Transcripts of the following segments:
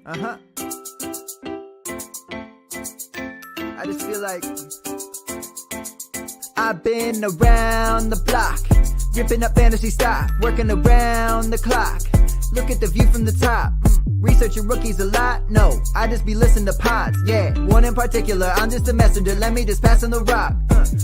I just feel like I've been around the block, ripping up fantasy stock, working around the clock. Look at the view from the top. Researching rookies a lot? No, I just be listening to pods. Yeah, one in particular, I'm just a messenger. Let me just pass on the rock.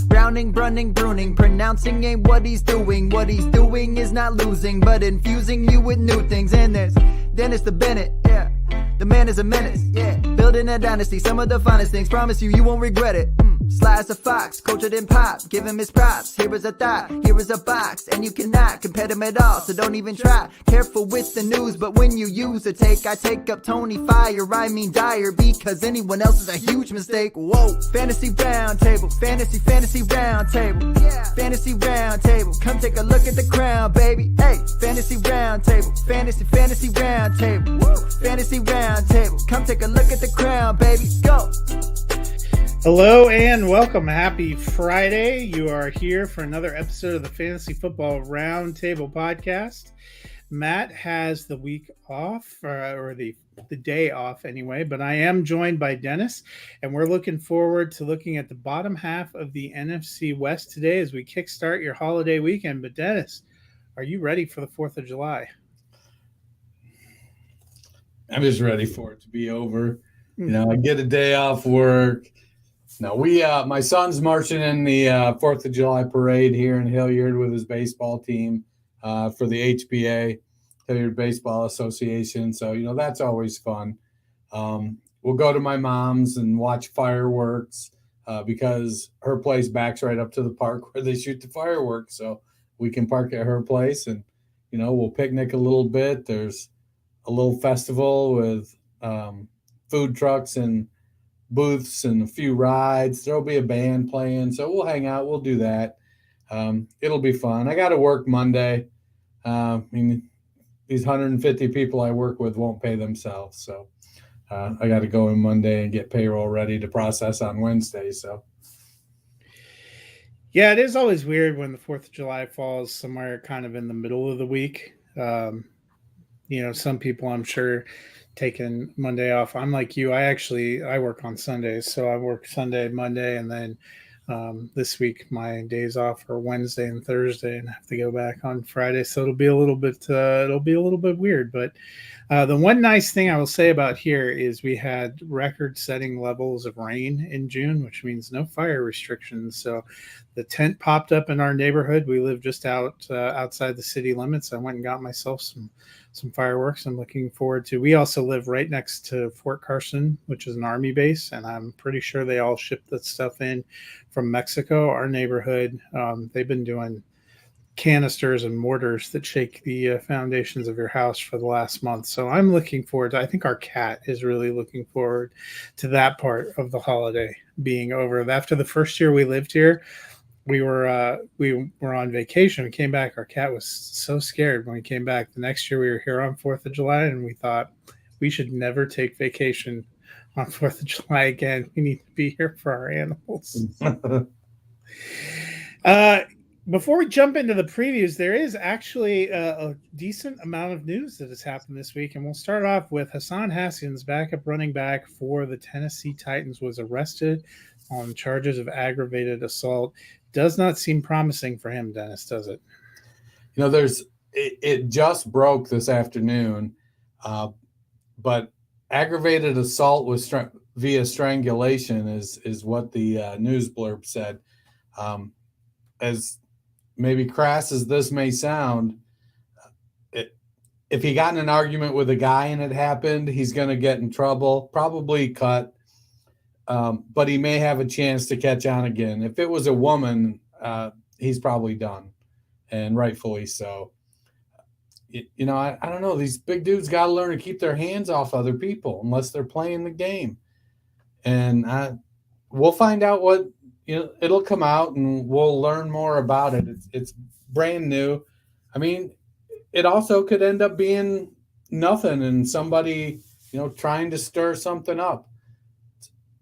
Browning, brunning, pruning, pronouncing ain't what he's doing. What he's doing is not losing, but infusing you with new things. And there's Dennis the Bennett, yeah. The man is a menace, yeah. Building a dynasty, some of the finest things. Promise you won't regret it. Sly as a fox, cultured in pop. Give him his props. Here is a thought, here is a box. And you cannot compare them at all, so don't even try. Careful with the news, but when you use a take, I take up Tony Fire. I mean Dyer, because anyone else is a huge mistake. Whoa, fantasy round table, fantasy round table, yeah. Fantasy round table, come take a look at the crown, baby. Hey, fantasy round table, fantasy round table, woo. Fantasy round table, come take a look at the crown, baby. Go. Hello and welcome. Happy Friday. You are here for another episode of the Fantasy Football Roundtable podcast. Matt has the week off, or the day off anyway, but I am joined by Dennis, and we're looking forward to looking at the bottom half of the NFC West today as we kickstart your holiday weekend. But Dennis, are you ready for the 4th of July? I'm just ready for it to be over. You know, I get a day off work. No, my son's marching in the 4th of July parade here in Hilliard with his baseball team for the HBA, Hilliard Baseball Association. So, you know, that's always fun. We'll go to my mom's and watch fireworks because her place backs right up to the park where they shoot the fireworks. So we can park at her place and, you know, we'll picnic a little bit. There's a little festival with food trucks and booths and a few rides. There'll be a band playing, so we'll hang out. We'll do that. It'll be fun. I got to work Monday. I mean, these 150 people I work with won't pay themselves, so I got to go in Monday and get payroll ready to process on Wednesday. So, yeah, it is always weird when the 4th of July falls somewhere kind of in the middle of the week. You know, some people, I'm sure, taking Monday off. I'm like you. I work on Sundays, so I work Sunday, Monday, and then this week my days off are Wednesday and Thursday, and I have to go back on Friday. So it'll be a little bit weird. But the one nice thing I will say about here is we had record-setting levels of rain in June, which means no fire restrictions. So the tent popped up in our neighborhood. We live just outside the city limits. I went and got myself some fireworks I'm looking forward to. We also live right next to Fort Carson, which is an Army base, and I'm pretty sure they all ship that stuff in from Mexico. Our neighborhood, they've been doing canisters and mortars that shake the foundations of your house for the last month. So I'm looking forward to, I think our cat is really looking forward to that part of the holiday being over. After the first year we lived here, we were on vacation. We came back. Our cat was so scared when we came back. The next year we were here on 4th of July, and we thought we should never take vacation on 4th of July again. We need to be here for our animals. Before we jump into the previews, there is actually a decent amount of news that has happened this week, and we'll start off with Hassan Haskins, backup running back for the Tennessee Titans, was arrested on charges of aggravated assault. Does not seem promising for him, Dennis, does it? You know, it just broke this afternoon, but aggravated assault was via strangulation is what the news blurb said. As maybe crass as this may sound, if he got in an argument with a guy and it happened, he's going to get in trouble, probably cut. But he may have a chance to catch on again. If it was a woman, he's probably done, and rightfully so. You know, I don't know. These big dudes got to learn to keep their hands off other people unless they're playing the game. And we'll find out what, you know, it'll come out and we'll learn more about it. It's brand new. I mean, it also could end up being nothing and somebody, you know, trying to stir something up.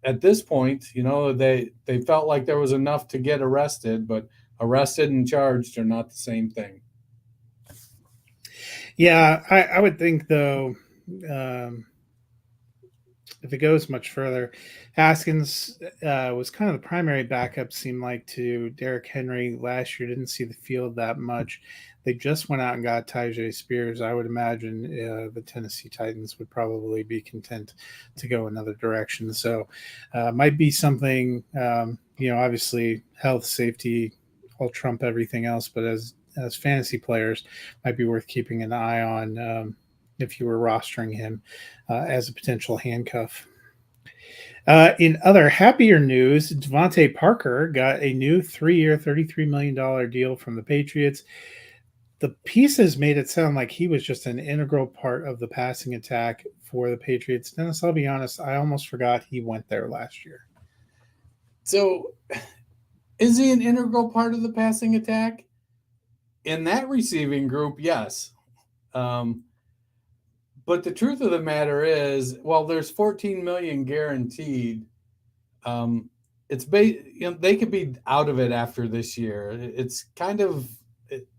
At this point, you know, they felt like there was enough to get arrested, but arrested and charged are not the same thing. Yeah, I would think, though, if it goes much further, Haskins was kind of the primary backup, seemed like, to Derrick Henry last year. Didn't see the field that much. They just went out and got Tyjae Spears. I would imagine the Tennessee Titans would probably be content to go another direction. So might be something, obviously health, safety, all trump everything else. But as fantasy players, might be worth keeping an eye on if you were rostering him as a potential handcuff. In other happier news, Devontae Parker got a new 3-year, $33 million deal from the Patriots. The pieces made it sound like he was just an integral part of the passing attack for the Patriots. Dennis, I'll be honest, I almost forgot he went there last year. So is he an integral part of the passing attack? In that receiving group, yes. But the truth of the matter is, while there's $14 million guaranteed, they could be out of it after this year. It's kind of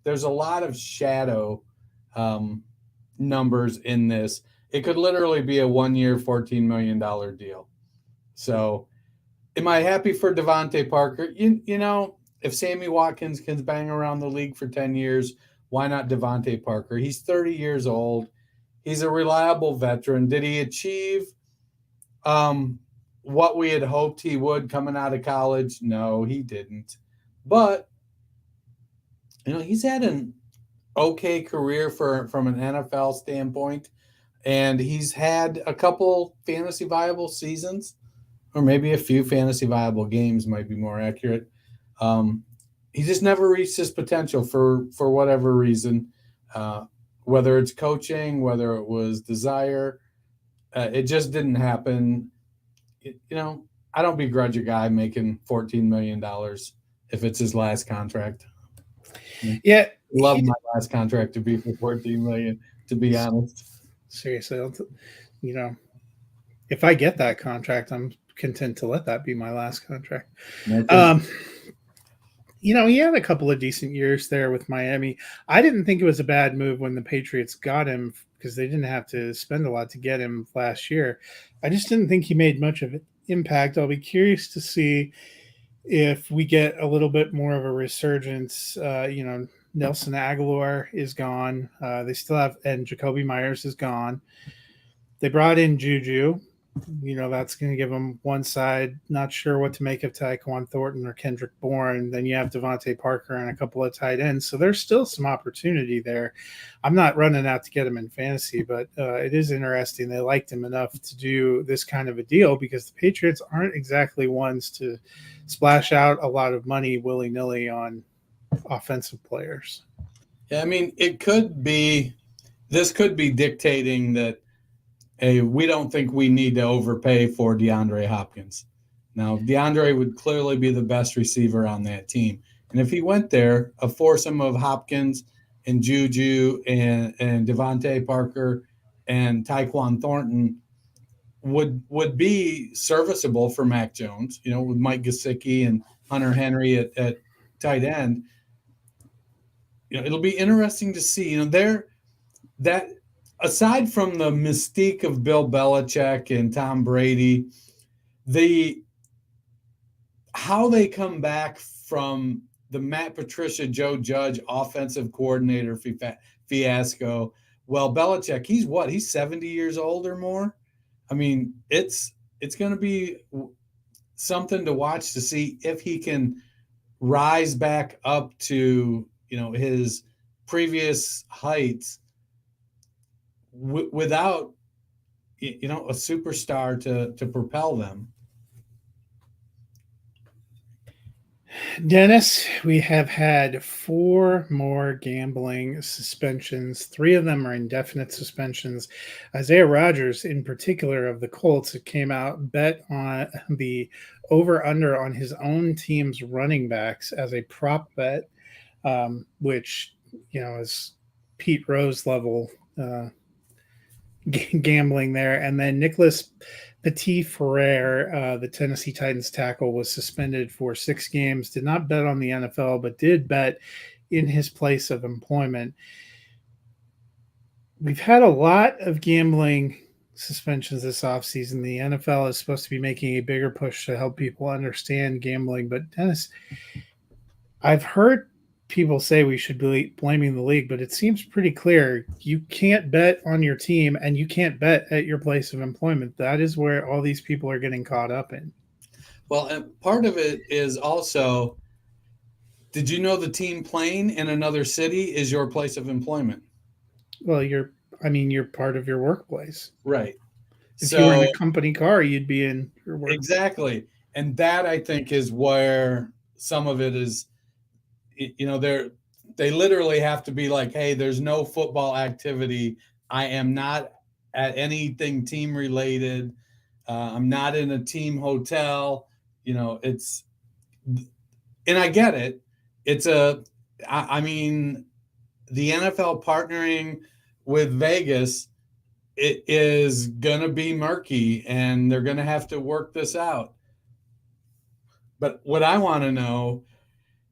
there's a lot of shadow numbers in this. It could literally be a 1-year, $14 million deal. So, am I happy for Devontae Parker? You know, if Sammy Watkins can bang around the league for 10 years, why not Devontae Parker? He's 30 years old. He's a reliable veteran. Did he achieve what we had hoped he would coming out of college? No, he didn't. But, he's had an okay career from an NFL standpoint, and he's had a couple fantasy viable seasons, or maybe a few fantasy viable games might be more accurate. He just never reached his potential for whatever reason. Whether it's coaching, whether it was desire, it just didn't happen. I don't begrudge a guy making $14 million if it's his last contract. Yeah. Love my last contract to be for $14 million, to be honest. Seriously, if I get that contract, I'm content to let that be my last contract. He had a couple of decent years there with Miami. I didn't think it was a bad move when the Patriots got him because they didn't have to spend a lot to get him last year. I just didn't think he made much of an impact. I'll be curious to see if we get a little bit more of a resurgence. Nelson Aguilar is gone. They still have, and Jacoby Myers is gone. They brought in Juju. That's going to give them one side. Not sure what to make of Tyquan Thornton or Kendrick Bourne. Then you have Devontae Parker and a couple of tight ends. So there's still some opportunity there. I'm not running out to get him in fantasy, but it is interesting. They liked him enough to do this kind of a deal because the Patriots aren't exactly ones to splash out a lot of money willy-nilly on offensive players. Yeah, this could be dictating that, hey, we don't think we need to overpay for DeAndre Hopkins. Now, DeAndre would clearly be the best receiver on that team. And if he went there, a foursome of Hopkins and Juju and Devontae Parker and Tyquan Thornton would be serviceable for Mac Jones, with Mike Gesicki and Hunter Henry at tight end. It'll be interesting to see, that aside from the mystique of Bill Belichick and Tom Brady, how they come back from the Matt Patricia, Joe Judge offensive coordinator fiasco. Well, Belichick, he's 70 years old or more. It's going to be something to watch to see if he can rise back up to, his previous heights without, a superstar to propel them. Dennis, we have had 4 more gambling suspensions. 3 of them are indefinite suspensions. Isaiah Rodgers, in particular of the Colts, came out, bet on the over-under on his own team's running backs as a prop bet, which, is Pete Rose level gambling there. And then Nicholas Petit-Frere, the Tennessee Titans tackle, was suspended for 6 games, did not bet on the NFL, but did bet in his place of employment. We've had a lot of gambling suspensions this offseason. The NFL is supposed to be making a bigger push to help people understand gambling. But Dennis, I've heard people say we should be blaming the league, but it seems pretty clear you can't bet on your team and you can't bet at your place of employment. That is where all these people are getting caught up in. Well, and part of it is also, did you know the team playing in another city is your place of employment? Well, you're part of your workplace. Right. If you were in a company car, you'd be in your work. Exactly. And that, I think, is where some of it is, they literally have to be like, hey, there's no football activity. I am not at anything team related. I'm not in a team hotel. And I get it. The NFL partnering with Vegas, it is going to be murky, and they're going to have to work this out. But what I want to know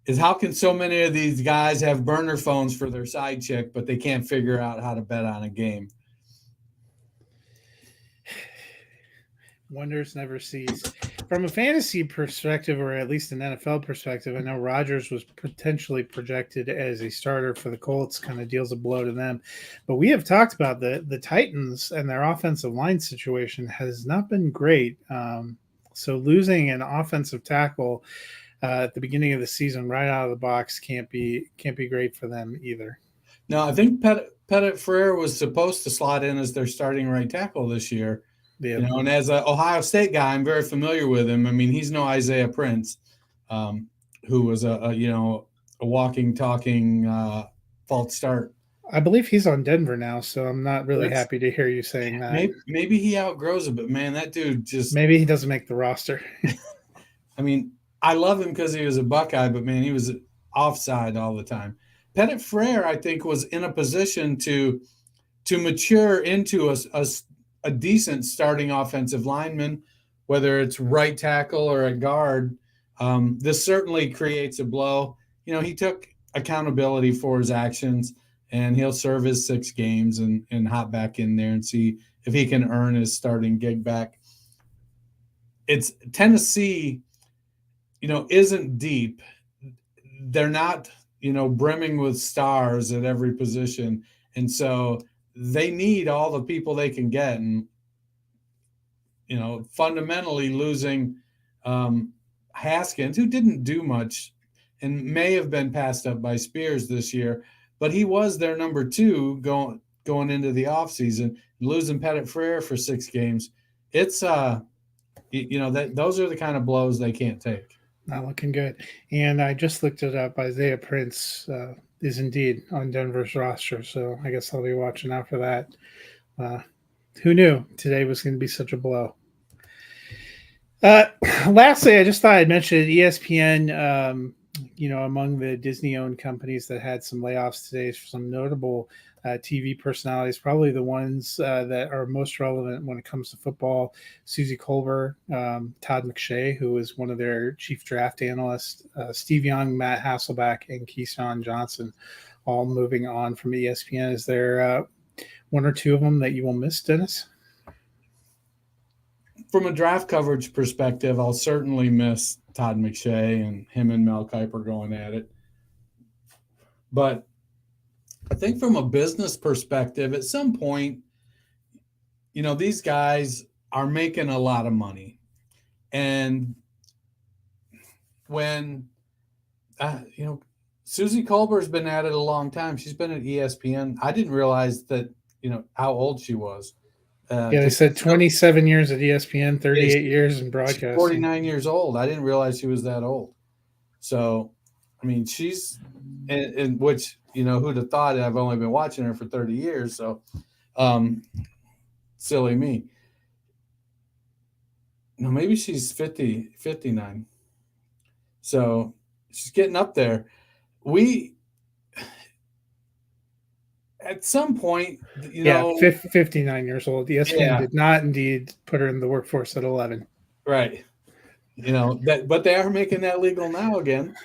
is, how can so many of these guys have burner phones for their side chick, but they can't figure out how to bet on a game? Wonders never cease. From a fantasy perspective, or at least an NFL perspective, I know Rodgers was potentially projected as a starter for the Colts, kind of deals a blow to them. But we have talked about the Titans and their offensive line situation has not been great. So losing an offensive tackle at the beginning of the season right out of the box can't be great for them either. No, I think Pettit Frere was supposed to slot in as their starting right tackle this year. Yeah. And as an Ohio State guy, I'm very familiar with him. I mean, he's no Isaiah Prince, who was a walking, talking false start. I believe he's on Denver now, so I'm not really happy to hear you saying that. Maybe he outgrows it, but man, that dude just maybe he doesn't make the roster. I mean, I love him because he was a Buckeye, but man, he was offside all the time. Pettit Frere, I think, was in a position to mature into a decent starting offensive lineman, whether it's right tackle or a guard. This certainly creates a blow. He took accountability for his actions, and he'll serve his 6 games and hop back in there and see if he can earn his starting gig back. It's Tennessee, isn't deep. They're not, brimming with stars at every position. And so they need all the people they can get. And, fundamentally losing Haskins, who didn't do much and may have been passed up by Spears this year, but he was their number 2 going into the offseason. Losing Pettit Frere for 6 games, it's those are the kind of blows they can't take. Not looking good. And I just looked it up. Isaiah Prince is indeed on Denver's roster, so I guess I'll be watching out for that. Who knew today was going to be such a blow? Lastly, I just thought I'd mention ESPN, among the Disney-owned companies that had some layoffs today, some notable TV personalities, probably the ones that are most relevant when it comes to football: Susie Colbert, Todd McShay, who is one of their chief draft analysts, Steve Young, Matt Hasselbeck, and Keyshawn Johnson, all moving on from ESPN. Is there one or two of them that you will miss, Dennis? From a draft coverage perspective, I'll certainly miss Todd McShay and him and Mel Kiper going at it. But I think from a business perspective, at some point, these guys are making a lot of money. And when, Susie Colbert's been at it a long time. She's been at ESPN. I didn't realize that, how old she was. They said 27 years at ESPN, 38 years in broadcasting. 49 years old. I didn't realize she was that old. So, I mean, she's in which, who'd have thought? I've only been watching her for 30 years. So, silly me. No, maybe she's 59. So she's getting up there. At some point, 59 years old. ESPN did not indeed put her in the workforce at 11. Right. But they are making that legal now again.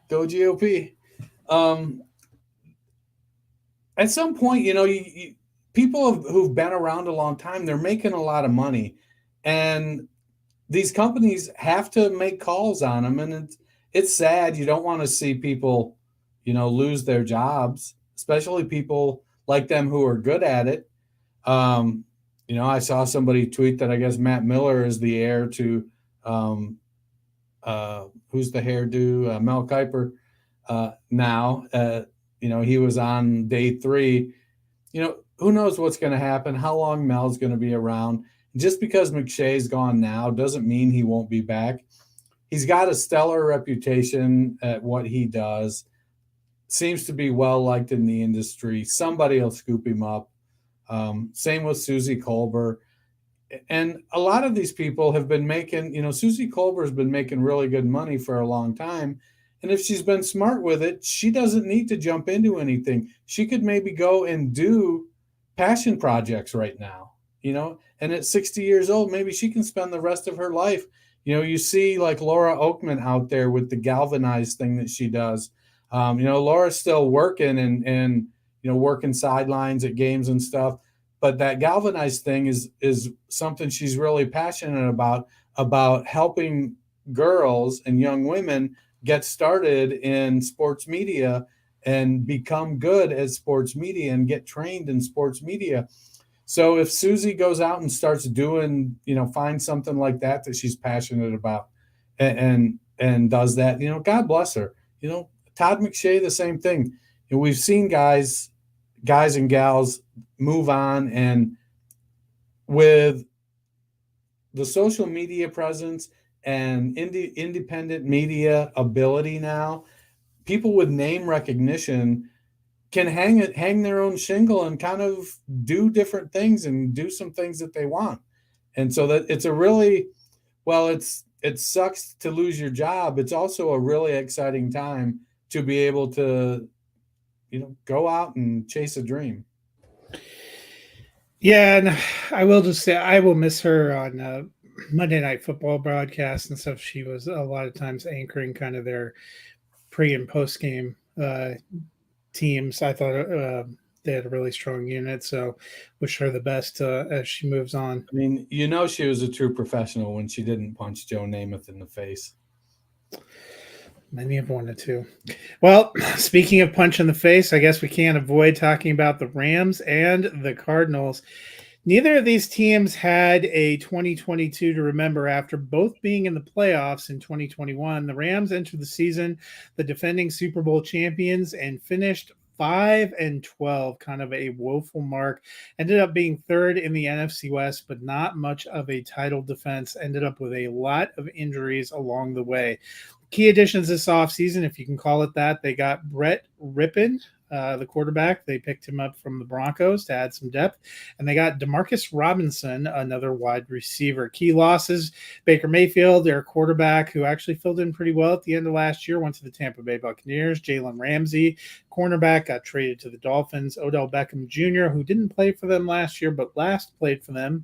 Go GOP. at some point, people who've been around a long time, they're making a lot of money, and these companies have to make calls on them, and it's sad. You don't want to see people, lose their jobs, especially people like them who are good at it. I saw somebody tweet that I guess Matt Miller is the heir to who's the hairdo, Mel Kiper. Now, he was on day 3. Who knows what's going to happen? How long Mel's going to be around? Just because McShay's gone now doesn't mean he won't be back. He's got a stellar reputation at what he does. Seems to be well liked in the industry. Somebody will scoop him up. Same with Susie Colbert. And a lot of these people have been making, Susie Colbert has been making really good money for a long time. And if she's been smart with it, she doesn't need to jump into anything. She could maybe go and do passion projects right now, and at 60 years old, maybe she can spend the rest of her life. You see like Laura Oakman out there with the galvanized thing that she does. Laura's still working and working sidelines at games and stuff. But that galvanized thing is something she's really passionate about helping girls and young women get started in sports media and become good at sports media and get trained in sports media. So if Susie goes out and starts doing, find something like that she's passionate about and does that, God bless her. Todd McShay, the same thing. We've seen guys and gals move on, and with the social media presence and independent media ability now, people with name recognition can hang their own shingle and kind of do different things and do some things that they want. And so that it's a really, it sucks to lose your job. It's also a really exciting time to be able to, go out and chase a dream. Yeah, and I will just say I will miss her on Monday Night Football broadcasts and stuff. She was a lot of times anchoring kind of their pre and post game teams. I thought they had a really strong unit, so wish her the best as she moves on. I mean, she was a true professional when she didn't punch Joe Namath in the face. Many have wanted to. Well, speaking of punch in the face, I guess we can't avoid talking about the Rams and the Cardinals. Neither of these teams had a 2022 to remember after both being in the playoffs in 2021. The Rams entered the season the defending Super Bowl champions and finished 5-12, kind of a woeful mark. Ended up being third in the NFC West, but not much of a title defense. Ended up with a lot of injuries along the way. Key additions this offseason, if you can call it that, they got Brett Rippon, the quarterback. They picked him up from the Broncos to add some depth. And they got Demarcus Robinson, another wide receiver. Key losses, Baker Mayfield, their quarterback, who actually filled in pretty well at the end of last year, went to the Tampa Bay Buccaneers. Jalen Ramsey, cornerback, got traded to the Dolphins. Odell Beckham Jr., who didn't play for them last year, but last played for them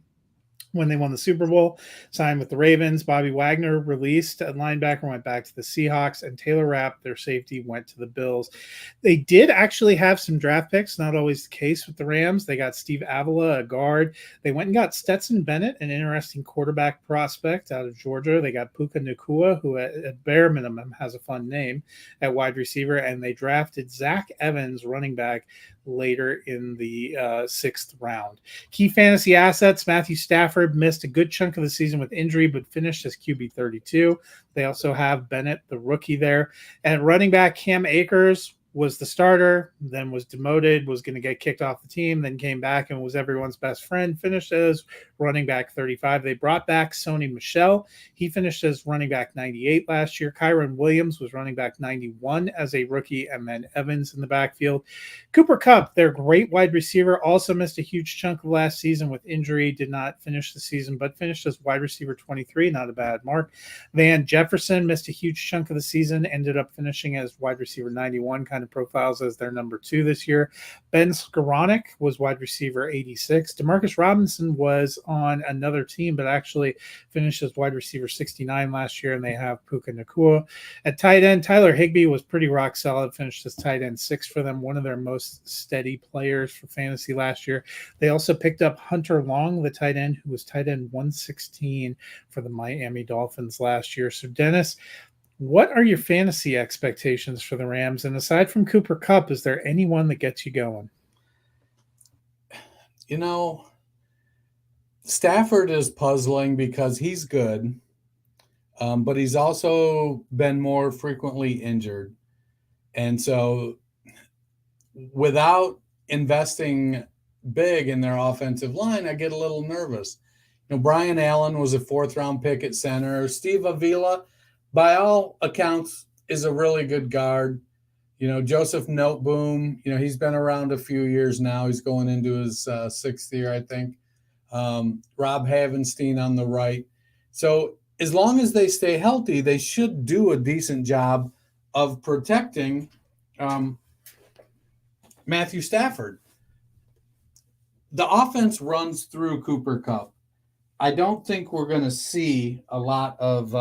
when they won the Super Bowl, signed with the Ravens. Bobby Wagner released. A linebacker went back to the Seahawks, and Taylor Rapp, their safety, went to the Bills. They did actually have some draft picks, not always the case with the Rams. They got Steve Avila, a guard. They went and got Stetson Bennett, an interesting quarterback prospect out of Georgia. They got Puka Nacua, who at bare minimum has a fun name at wide receiver, and they drafted Zach Evans, running back, later in the 6th round. Key fantasy assets, Matthew Stafford missed a good chunk of the season with injury, but finished as QB 32. They also have Bennett, the rookie, there. And running back Cam Akers was the starter, then was demoted, was going to get kicked off the team, then came back and was everyone's best friend, finished as running back 35. They brought back Sony Michel. He finished as running back 98 last year. Kyron Williams was running back 91 as a rookie, and then Evans in the backfield. Cooper Kupp, their great wide receiver, also missed a huge chunk of last season with injury, did not finish the season, but finished as wide receiver 23, not a bad mark. Van Jefferson missed a huge chunk of the season, ended up finishing as wide receiver 91, kind of profiles as their number 2 this year. Ben Skoranek was wide receiver 86. Demarcus Robinson was on another team, but actually finished as wide receiver 69 last year, and they have Puka Nacua. At tight end, Tyler Higbee was pretty rock solid, finished as tight end 6 for them, one of their most steady players for fantasy last year. They also picked up Hunter Long, the tight end, who was tight end 116 for the Miami Dolphins last year. So, Dennis, what are your fantasy expectations for the Rams? And aside from Cooper Kupp, is there anyone that gets you going? You know, Stafford is puzzling because he's good, but he's also been more frequently injured. And so without investing big in their offensive line, I get a little nervous. You know, Brian Allen was a 4th-round pick at center. Steve Avila, by all accounts, is a really good guard. You know, Joseph Noteboom, you know, he's been around a few years now. He's going into his 6th year, I think. Rob Havenstein on the right. So as long as they stay healthy, they should do a decent job of protecting Matthew Stafford. The offense runs through Cooper Kupp. I don't think we're going to see a lot of,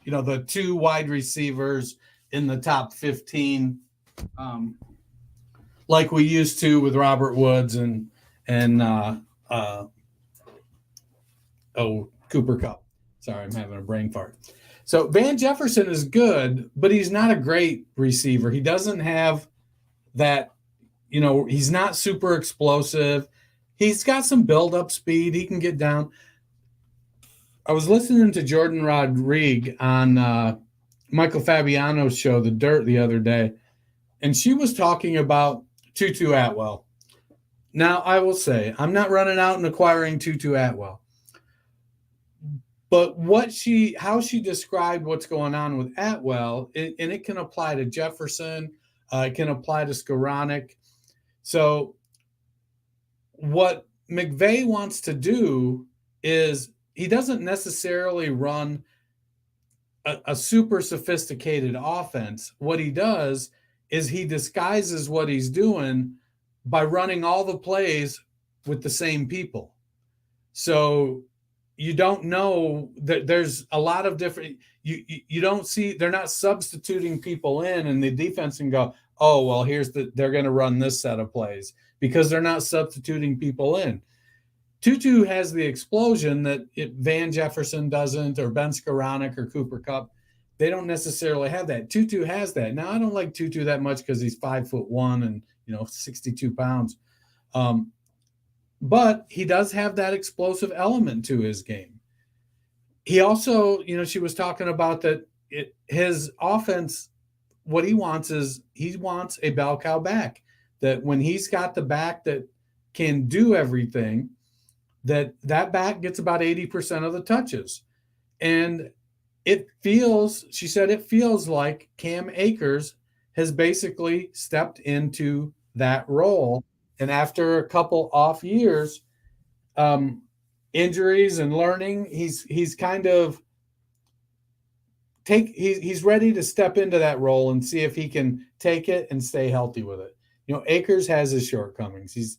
the 2 wide receivers in the top 15 like we used to with Robert Woods and Cooper Kupp. Sorry, I'm having a brain fart. So Van Jefferson is good, but he's not a great receiver. He doesn't have that, he's not super explosive. He's got some build-up speed. He can get down. I was listening to Jordan Rodriguez on Michael Fabiano's show, The Dirt, the other day, and she was talking about Tutu Atwell. Now, I will say, I'm not running out and acquiring Tutu Atwell. But how she described what's going on with Atwell, and it can apply to Jefferson, it can apply to Skoranek. So what McVay wants to do is he doesn't necessarily run a super sophisticated offense. What he does is he disguises what he's doing by running all the plays with the same people. So you don't know that there's a lot of different, you don't see, they're not substituting people in, and the defense can go, oh, well, they're going to run this set of plays, because they're not substituting people in. Tutu has the explosion that Van Jefferson doesn't, or Ben Skoranek or Cooper Kupp. They don't necessarily have that. Tutu has that. Now, I don't like Tutu that much because he's 5'1" and 62 pounds. But he does have that explosive element to his game. He also, she was talking about that his offense, what he wants is he wants a bell cow back. That when he's got the back that can do everything, that back gets about 80% of the touches. And she said it feels like Cam Akers has basically stepped into that role. And after a couple off years, injuries and learning, he's kind of he's ready to step into that role and see if he can take it and stay healthy with it. Akers has his shortcomings.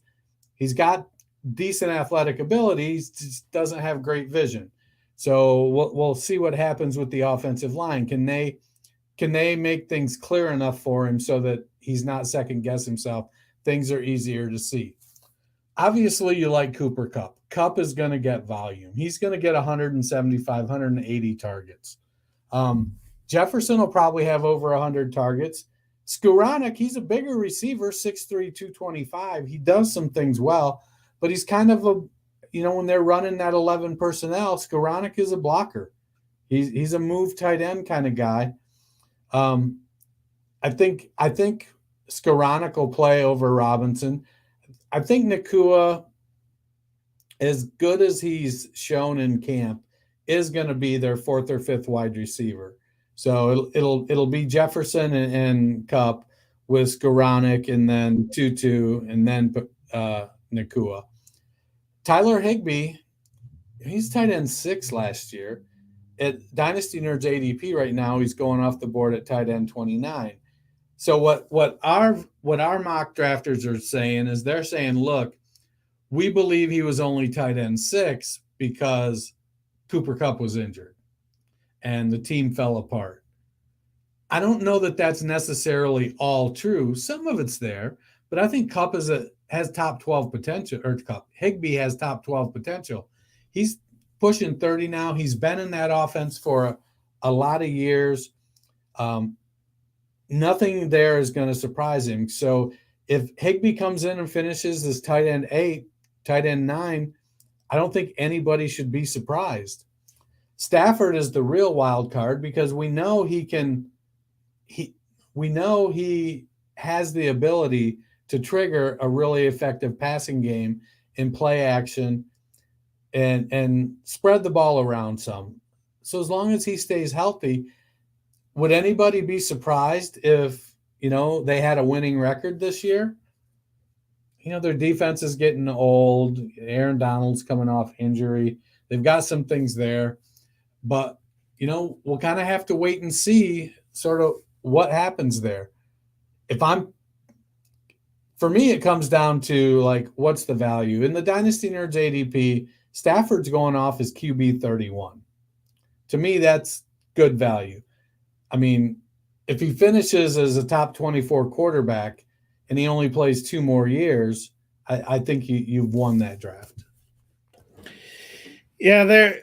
He's got decent athletic ability, he just doesn't have great vision. So we'll see what happens with the offensive line. Can they make things clear enough for him so that he's not second guess himself? Things are easier to see. Obviously, you like Cooper Kupp. Kupp is going to get volume. He's going to get 175, 180 targets. Jefferson will probably have over 100 targets. Skoranek, he's a bigger receiver, 6'3", 225. He does some things well, but he's kind of when they're running that 11 personnel, Skoranek is a blocker. He's a move tight end kind of guy. I think Skoranek will play over Robinson. I think Nacua, as good as he's shown in camp, is going to be their 4th or 5th wide receiver. So it'll be Jefferson and Kupp with Skoranek, and then Tutu, and then Nacua. Tyler Higbee, he's tight end 6 last year. at Dynasty Nerds ADP right now, he's going off the board at tight end 29. So what our mock drafters are saying is they're saying, look, we believe he was only tight end 6 because Cooper Kupp was injured and the team fell apart. I don't know that that's necessarily all true. Some of it's there, but I think Kupp has top 12 potential, or Higbee has top 12 potential. He's pushing 30 now. He's been in that offense for a lot of years. Nothing there is going to surprise him. So if Higbee comes in and finishes as tight end 8, tight end 9, I don't think anybody should be surprised. Stafford is the real wild card because we know he has the ability to trigger a really effective passing game in play action and spread the ball around some. So as long as he stays healthy, would anybody be surprised if, they had a winning record this year? Their defense is getting old. Aaron Donald's coming off injury. They've got some things there. But, we'll kind of have to wait and see sort of what happens there. For me, it comes down to, like, what's the value? In the Dynasty Nerds ADP, Stafford's going off as QB 31. To me, that's good value. I mean, if he finishes as a top 24 quarterback and he only plays 2 more years, I think you've won that draft. Yeah,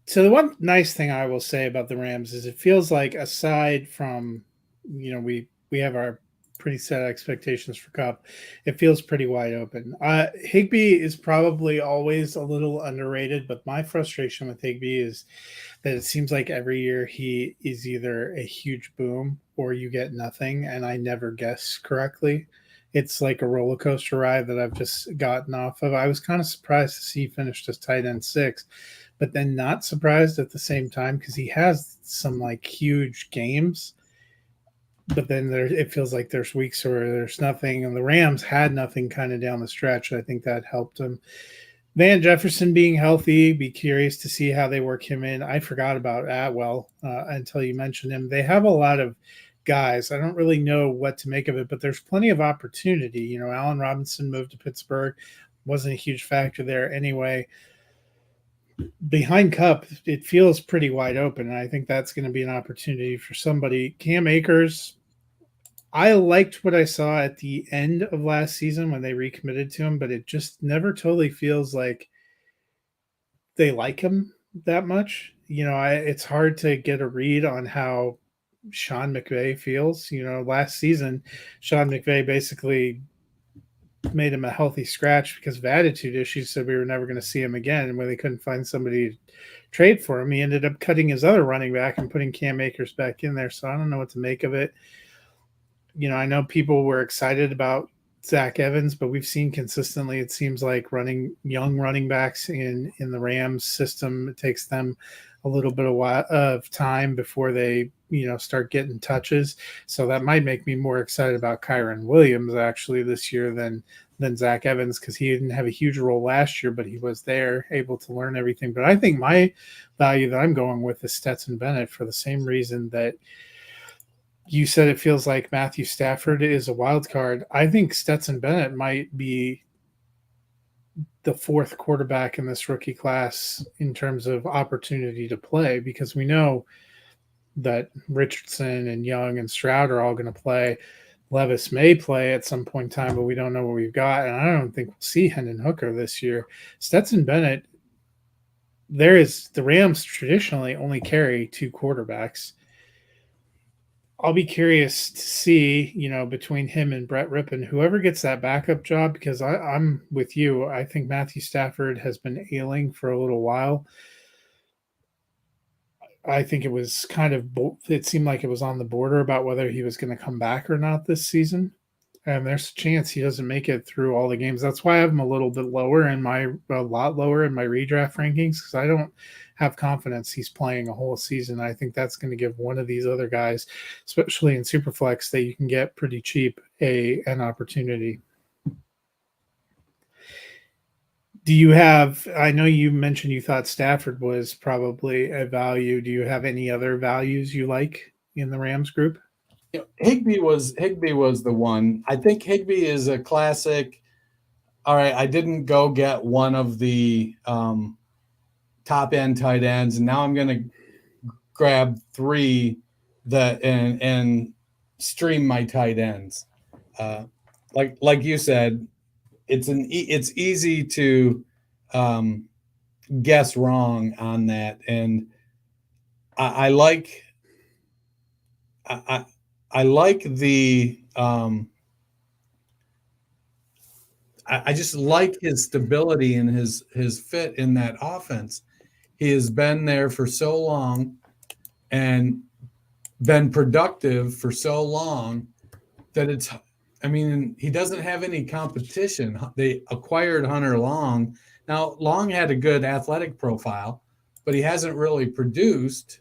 so the one nice thing I will say about the Rams is it feels like, aside from, we have our pretty set expectations for Kupp, it feels pretty wide open. Higbee is probably always a little underrated, but my frustration with Higbee is that it seems like every year he is either a huge boom or you get nothing, and I never guess correctly. It's like a roller coaster ride that I've just gotten off of. I was kind of surprised to see he finished as tight end 6, but then not surprised at the same time because he has some like huge games. But then it feels like there's weeks where there's nothing, and the Rams had nothing kind of down the stretch. I think that helped him. Van Jefferson being healthy, be curious to see how they work him in. I forgot about Atwell until you mentioned him. They have a lot of guys. I don't really know what to make of it, but there's plenty of opportunity. Allen Robinson moved to Pittsburgh. Wasn't a huge factor there anyway. Behind Kupp, it feels pretty wide open, and I think that's going to be an opportunity for somebody. Cam Akers, I liked what I saw at the end of last season when they recommitted to him, but it just never totally feels like they like him that much. It's hard to get a read on how Sean McVay feels. Last season, Sean McVay basically made him a healthy scratch because of attitude issues, said we were never going to see him again. And when they couldn't find somebody to trade for him, he ended up cutting his other running back and putting Cam Akers back in there. So I don't know what to make of it. I know people were excited about Zach Evans, but we've seen consistently, it seems like young running backs in the Rams system, it takes them a little bit of time before they, start getting touches. So that might make me more excited about Kyron Williams actually this year than Zach Evans, because he didn't have a huge role last year, but he was there, able to learn everything. But I think my value that I'm going with is Stetson Bennett for the same reason that you said it feels like Matthew Stafford is a wild card. I think Stetson Bennett might be the 4th quarterback in this rookie class in terms of opportunity to play, because we know that Richardson and Young and Stroud are all going to play. Levis may play at some point in time, but we don't know what we've got. And I don't think we'll see Hendon Hooker this year. Stetson Bennett, the Rams traditionally only carry 2 quarterbacks. I'll be curious to see, between him and Brett Rippon, whoever gets that backup job, because I'm with you. I think Matthew Stafford has been ailing for a little while. I think it was it seemed like it was on the border about whether he was going to come back or not this season. And there's a chance he doesn't make it through all the games. That's why I have him a lot lower in my redraft rankings, because I don't have confidence he's playing a whole season. I think that's going to give one of these other guys, especially in Superflex that you can get pretty cheap, an opportunity. Do you have, I know you mentioned you thought Stafford was probably a value. Do you have any other values you like in the Rams group? Higbee was the one. I think Higbee is a classic. All right, I didn't go get one of the top end tight ends, and now I'm going to grab three and stream my tight ends. Like you said, it's easy to guess wrong on that, and I like the I just like his stability and his fit in that offense. He has been there for so long and been productive for so long that he doesn't have any competition. They acquired Hunter Long. Now, Long had a good athletic profile, but he hasn't really produced.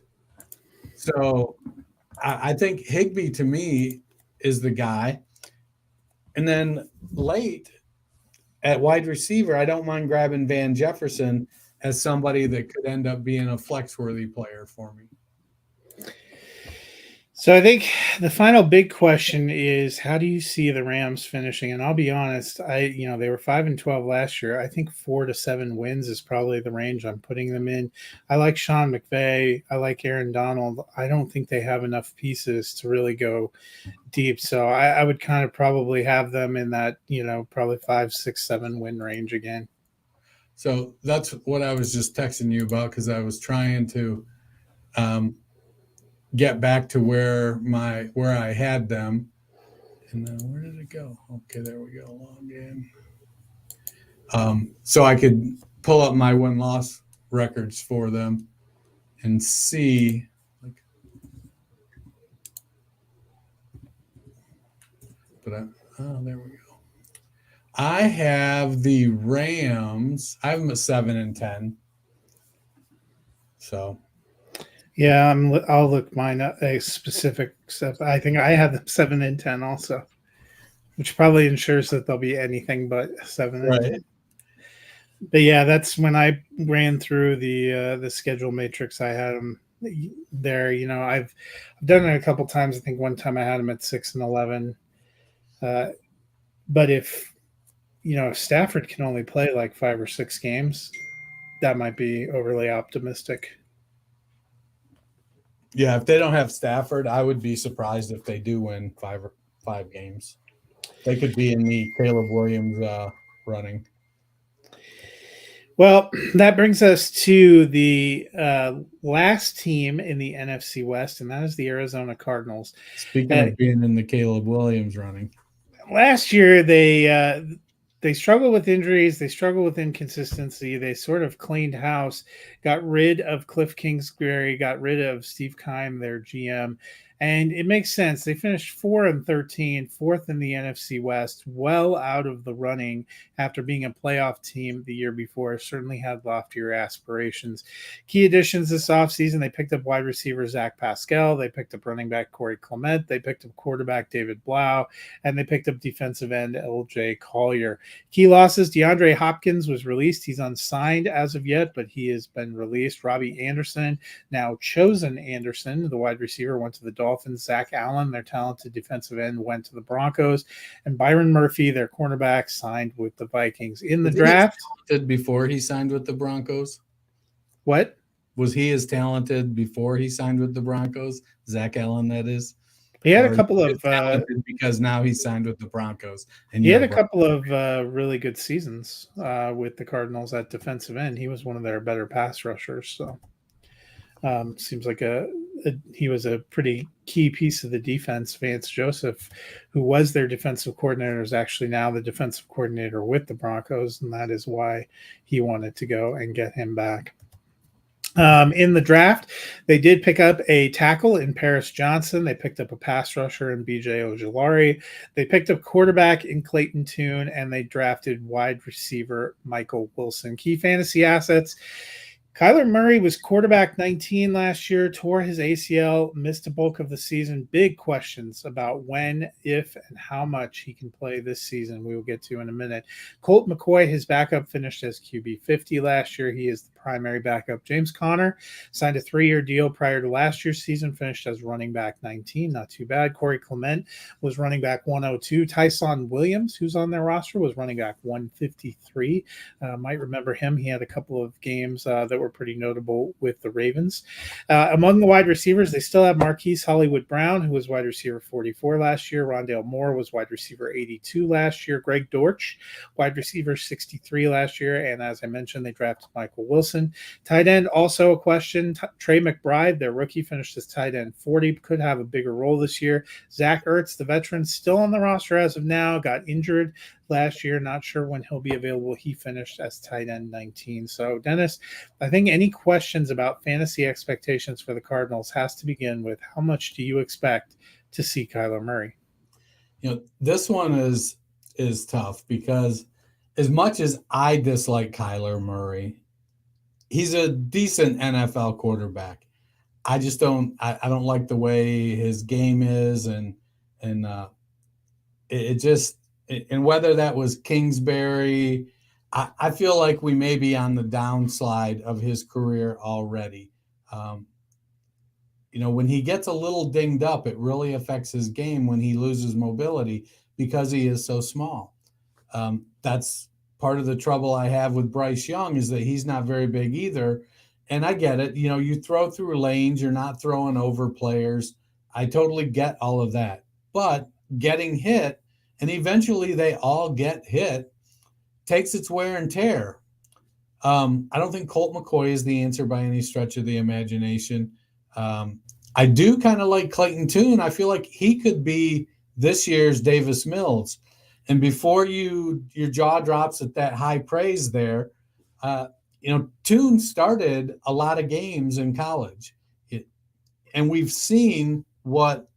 So I think Higbee, to me, is the guy. And then late at wide receiver, I don't mind grabbing Van Jefferson as somebody that could end up being a flex-worthy player for me. So I think the final big question is, how do you see the Rams finishing? And I'll be honest, they were 5-12 last year. I think 4 to 7 wins is probably the range I'm putting them in. I like Sean McVay. I like Aaron Donald. I don't think they have enough pieces to really go deep. So I would kind of probably have them in that, probably 5, 6, 7 win range again. So that's what I was just texting you about, because I was trying to get back to where I had them. And then where did it go? Okay, there we go. Log in. So I could pull up my win-loss records for them and see. There we go. I have the Rams. I have them at 7-10. So. Yeah, I'll look mine up a specific stuff. I think I have them 7-10 also, which probably ensures that they'll be anything but 7-10. But yeah, that's when I ran through the schedule matrix. I had them there. I've done it a couple times. I think one time I had them at 6-11. But if Stafford can only play like 5 or 6 games, that might be overly optimistic. Yeah, if they don't have Stafford, I would be surprised if they do win 5 games. They could be in the Caleb Williams running. Well, that brings us to the last team in the NFC West, and that is the Arizona Cardinals. Speaking of being in the Caleb Williams running. Last year, they struggled with injuries. They struggled with inconsistency. They sort of cleaned house, got rid of Cliff Kingsbury, got rid of Steve Keim, their GM. And it makes sense. They finished 4-13, fourth in the NFC West, well out of the running after being a playoff team the year before. Certainly had loftier aspirations. Key additions this offseason, they picked up wide receiver Zach Pascal. They picked up running back Corey Clement. They picked up quarterback David Blau. And they picked up defensive end LJ Collier. Key losses, DeAndre Hopkins was released. He's unsigned as of yet, but he has been released. Robbie Anderson, now chosen Anderson, the wide receiver, went to the Dolphins. Zach Allen, their talented defensive end, went to the Broncos. And Byron Murphy, their cornerback, signed with the Vikings. In the draft. Before he signed with the Broncos? What? Was he as talented before he signed with the Broncos? Zach Allen, that is? He had a couple of because now he signed with the Broncos, and he had a couple of really good seasons with the Cardinals at defensive end. He was one of their better pass rushers. So seems like he was a pretty key piece of the defense. Vance Joseph, who was their defensive coordinator, is actually now the defensive coordinator with the Broncos, and that is why he wanted to go and get him back. In the draft, they did pick up a tackle in Paris Johnson. They picked up a pass rusher in BJ Ojulari. They picked up quarterback in Clayton Tune, and they drafted wide receiver Michael Wilson. Key fantasy assets. Kyler Murray was quarterback 19 last year, tore his ACL, missed a bulk of the season. Big questions about when, if, and how much he can play this season. We will get to in a minute. Colt McCoy, his backup, finished as QB 50 last year. He is the primary backup. James Conner signed a 3-year deal prior to last year's season, finished as running back 19. Not too bad. Corey Clement was running back 102. Tyson Williams, who's on their roster, was running back 153. Might remember him. He had a couple of games that were pretty notable with the Ravens. Among the wide receivers, they still have Marquise Hollywood Brown, who was wide receiver 44 last year. Rondale Moore was wide receiver 82 last year. Greg Dortch, wide receiver 63 last year. And as I mentioned, they drafted Michael Wilson. Tight end, also a question. Trey McBride, their rookie, finished as tight end 40, could have a bigger role this year. Zach Ertz, the veteran, still on the roster as of now, got injured last year. Not sure when he'll be available. He finished as tight end 19. So, Dennis, I think any questions about fantasy expectations for the Cardinals has to begin with how much do you expect to see Kyler Murray? This one is tough because as much as I dislike Kyler Murray, he's a decent NFL quarterback. I just don't like the way his game is, and it just, and whether that was Kingsbury, I feel like we may be on the downslide of his career already. When he gets a little dinged up, it really affects his game when he loses mobility because he is so small. That's part of the trouble I have with Bryce Young, is that he's not very big either. And I get it. You throw through lanes, you're not throwing over players. I totally get all of that. But getting hit, and eventually they all get hit, takes its wear and tear. I don't think Colt McCoy is the answer by any stretch of the imagination. I do kind of like Clayton Tune. I feel like he could be this year's Davis Mills. And before your jaw drops at that high praise there, Tune started a lot of games in college. And we've seen what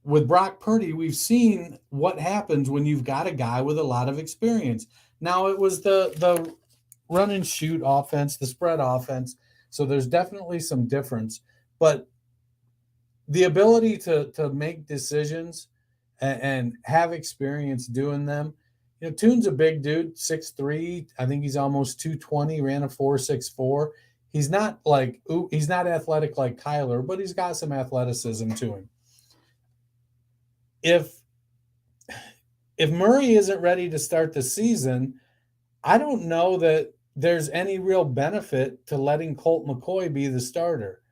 with Brock Purdy, we've seen what happens when you've got a guy with a lot of experience. Now, it was the run and shoot offense, the spread offense, so there's definitely some difference. But the ability to make decisions and have experience doing them, Tune's a big dude, 6'3". I think he's almost 220, ran a 4.64. He's not he's not athletic like Kyler, but he's got some athleticism to him. If Murray isn't ready to start the season, I don't know that there's any real benefit to letting Colt McCoy be the starter.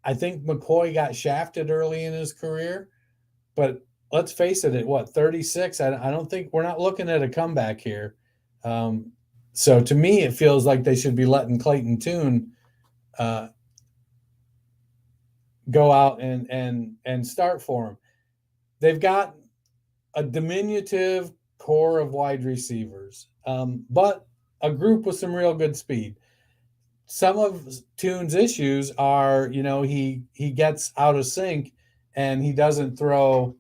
I think McCoy got shafted early in his career, but let's face it, at 36, I don't think we're not looking at a comeback here. So to me, it feels like they should be letting Clayton Tune go out and start for him. They've got a diminutive core of wide receivers, but a group with some real good speed. Some of Tune's issues are, he gets out of sync and he doesn't throw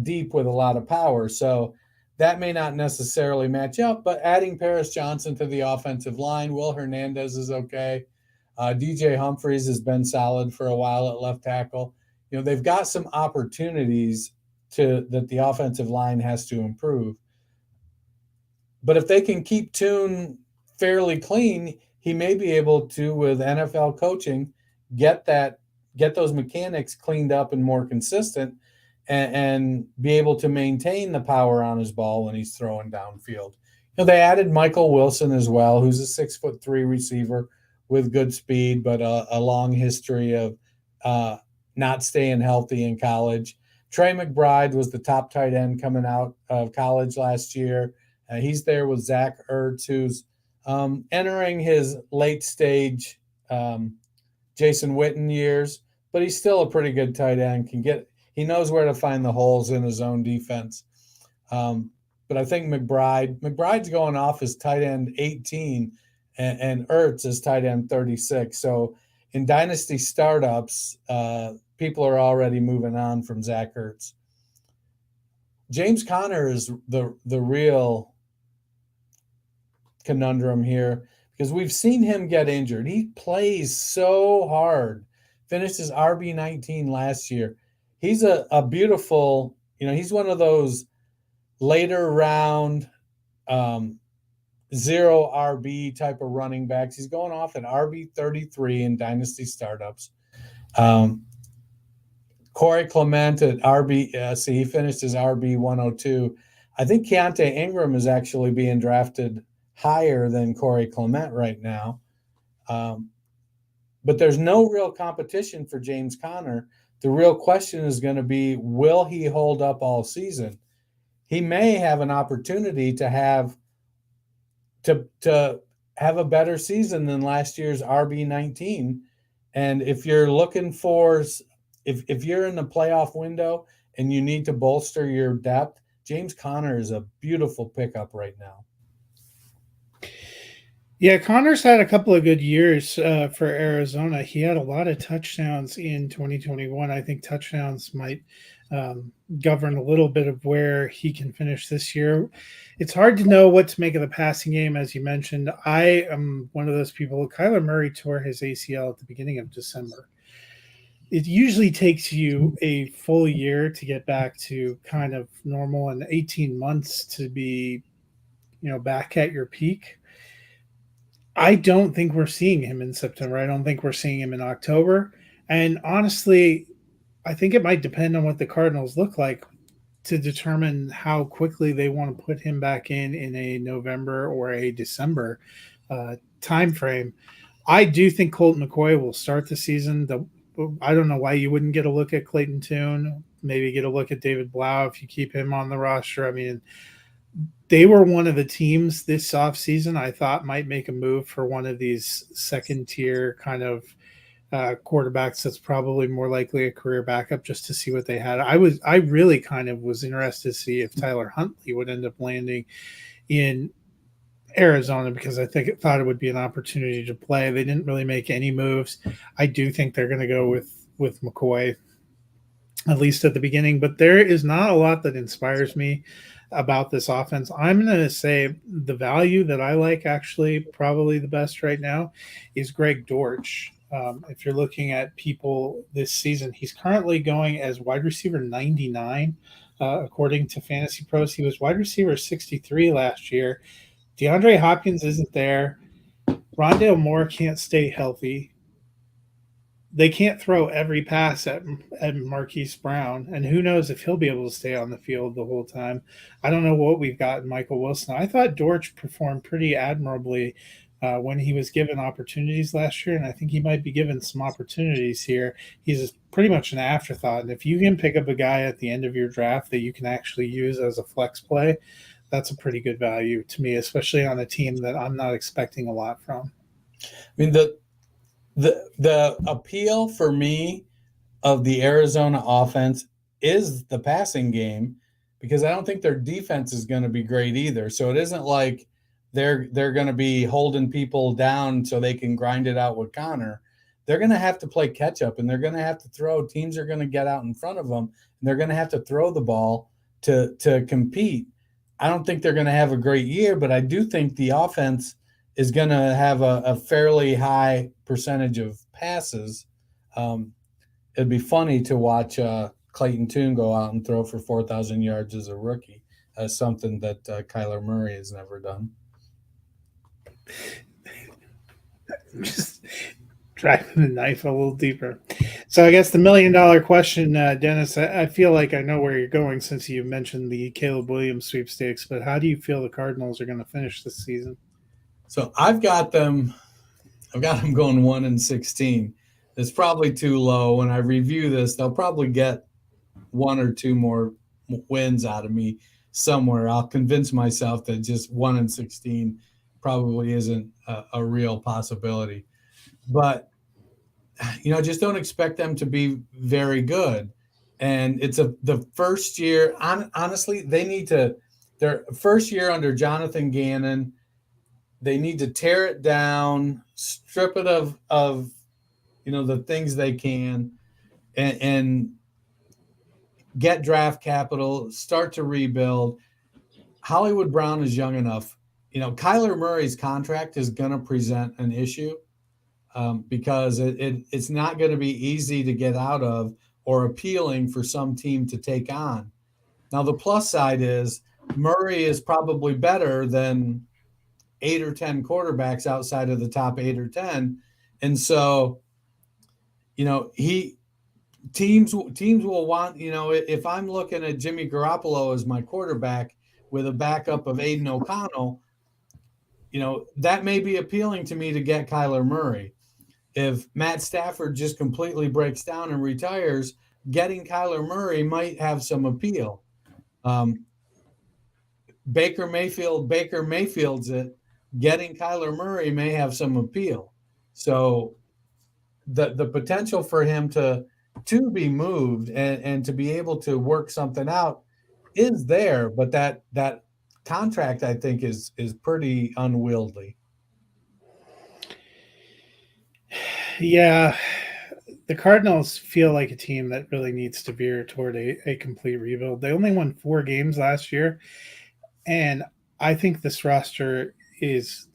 deep with a lot of power. So that may not necessarily match up, but adding Paris Johnson to the offensive line, Will Hernandez is okay. DJ Humphries has been solid for a while at left tackle. They've got some opportunities that the offensive line has to improve. But if they can keep Tune fairly clean, he may be able to, with NFL coaching, get those mechanics cleaned up and more consistent, and be able to maintain the power on his ball when he's throwing downfield. They added Michael Wilson as well, who's a 6'3" receiver with good speed, but a long history of not staying healthy in college. Trey McBride was the top tight end coming out of college last year. He's there with Zach Ertz, who's entering his late stage Jason Witten years, but he's still a pretty good tight end. He knows where to find the holes in his own defense. But I think McBride's going off as tight end 18, and Ertz is tight end 36. So in dynasty startups, people are already moving on from Zach Ertz. James Conner is the real conundrum here, because we've seen him get injured. He plays so hard. Finished his RB19 last year. He's a beautiful, he's one of those later round zero RB type of running backs. He's going off at RB33 in dynasty startups. Corey Clement at he finished his RB 102. I think Keontae Ingram is actually being drafted higher than Corey Clement right now. But there's no real competition for James Conner. The real question is going to be, will he hold up all season? He may have an opportunity to have a better season than last year's RB19. And if you're looking for, if you're in the playoff window and you need to bolster your depth, James Conner is a beautiful pickup right now. Yeah, Connor's had a couple of good years for Arizona. He had a lot of touchdowns in 2021. I think touchdowns might govern a little bit of where he can finish this year. It's hard to know what to make of the passing game, as you mentioned. I am one of those people. Kyler Murray tore his ACL at the beginning of December. It usually takes you a full year to get back to kind of normal and 18 months to be, back at your peak. I don't think we're seeing him in September. I don't think we're seeing him in October. And honestly, I think it might depend on what the Cardinals look like to determine how quickly they want to put him back in a November or a December timeframe. I do think Colt McCoy will start the season. I don't know why you wouldn't get a look at Clayton Tune, maybe get a look at David Blau if you keep him on the roster. I mean, they were one of the teams this offseason I thought might make a move for one of these second-tier kind of quarterbacks that's probably more likely a career backup, just to see what they had. I really kind of was interested to see if Tyler Huntley would end up landing in Arizona, because I thought it would be an opportunity to play. They didn't really make any moves. I do think they're going to go with McCoy, at least at the beginning, but there is not a lot that inspires me about this offense. I'm going to say the value that I like, actually probably the best right now, is Greg Dortch. If you're looking at people this season, he's currently going as wide receiver 99, according to Fantasy Pros. He was wide receiver 63 last year. DeAndre Hopkins isn't there. Rondale Moore can't stay healthy. They can't throw every pass at Marquise Brown, and who knows if he'll be able to stay on the field the whole time. I don't know what we've got in Michael Wilson. I thought Dortch performed pretty admirably when he was given opportunities last year, and I think he might be given some opportunities here. He's pretty much an afterthought, and if you can pick up a guy at the end of your draft that you can actually use as a flex play, that's a pretty good value to me, especially on a team that I'm not expecting a lot from. I mean, the appeal for me of the Arizona offense is the passing game, because I don't think their defense is going to be great either. So it isn't like they're going to be holding people down so they can grind it out with Connor. They're going to have to play catch up, and they're going to have to throw. Teams are going to get out in front of them, and they're going to have to throw the ball to compete. I don't think they're going to have a great year, but I do think the offense is going to have a fairly high percentage of passes. It'd be funny to watch Clayton Tune go out and throw for 4,000 yards as a rookie, something that Kyler Murray has never done. Just driving the knife a little deeper. So I guess the $1 million question, Dennis, I feel like I know where you're going since you mentioned the Caleb Williams sweepstakes, but how do you feel the Cardinals are going to finish this season? So I've got them going 1-16. It's probably too low. When I review this, they'll probably get one or two more wins out of me somewhere. I'll convince myself that just 1-16 probably isn't a real possibility. But, just don't expect them to be very good. And it's the first year. Honestly, they need to – their first year under Jonathan Gannon – they need to tear it down, strip it of the things they can, and get draft capital, start to rebuild. Hollywood Brown is young enough. Kyler Murray's contract is going to present an issue because it's not going to be easy to get out of or appealing for some team to take on. Now, the plus side is Murray is probably better than 8 or 10 quarterbacks outside of the top 8 or 10. And so, teams will want, if I'm looking at Jimmy Garoppolo as my quarterback with a backup of Aiden O'Connell, that may be appealing to me to get Kyler Murray. If Matt Stafford just completely breaks down and retires, getting Kyler Murray might have some appeal. Baker Mayfield's it. Getting Kyler Murray may have some appeal. So the potential for him to be moved and to be able to work something out is there, but that contract, I think, is pretty unwieldy. Yeah, the Cardinals feel like a team that really needs to veer toward a complete rebuild. They only won 4 games last year, and I think this roster is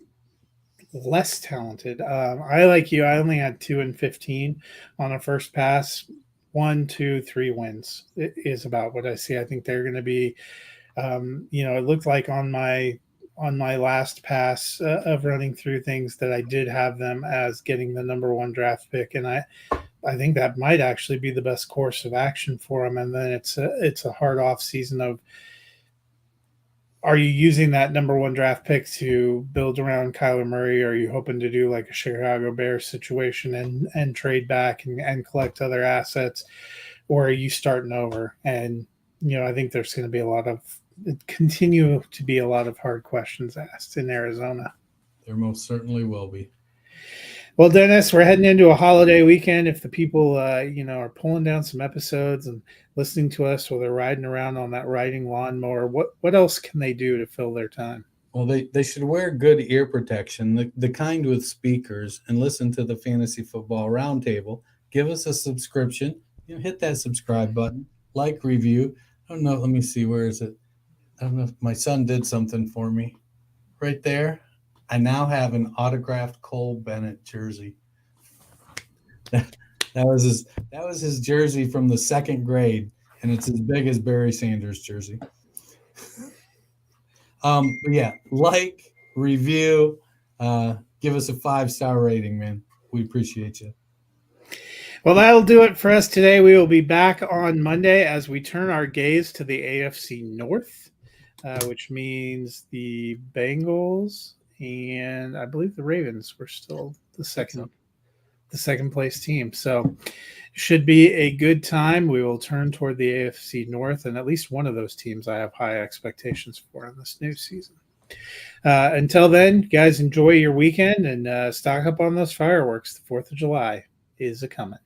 less talented. I like you. I only had 2-15 on a first pass. 1, 2, 3 wins is about what I see. I think they're going to be, it looked like on my last pass of running through things that I did have them as getting the number 1 draft pick, and I think that might actually be the best course of action for them. And then it's a hard off season of, are you using that number 1 draft pick to build around Kyler Murray? Or are you hoping to do like a Chicago Bears situation and trade back and collect other assets? Or are you starting over? And, I think there's going to continue to be a lot of hard questions asked in Arizona. There most certainly will be. Well, Dennis, we're heading into a holiday weekend. If the people, are pulling down some episodes and listening to us while they're riding around on that riding lawnmower, what else can they do to fill their time? Well, they should wear good ear protection, the kind with speakers, and listen to the Fantasy Football Roundtable. Give us a subscription. Hit that subscribe button, like, review. I don't know. Let me see. Where is it? I don't know if my son did something for me. Right there. I now have an autographed Cole Bennett jersey. That was his jersey from the 2nd grade, and it's as big as Barry Sanders' jersey. Yeah, like, review, give us a 5-star rating, man. We appreciate you. Well, that'll do it for us today. We will be back on Monday as we turn our gaze to the AFC North, which means the Bengals and I believe the Ravens were still the second place team. So should be a good time. We will turn toward the AFC North, and at least one of those teams I have high expectations for in this new season. Until then, guys, enjoy your weekend and stock up on those fireworks. The 4th of July is a-coming.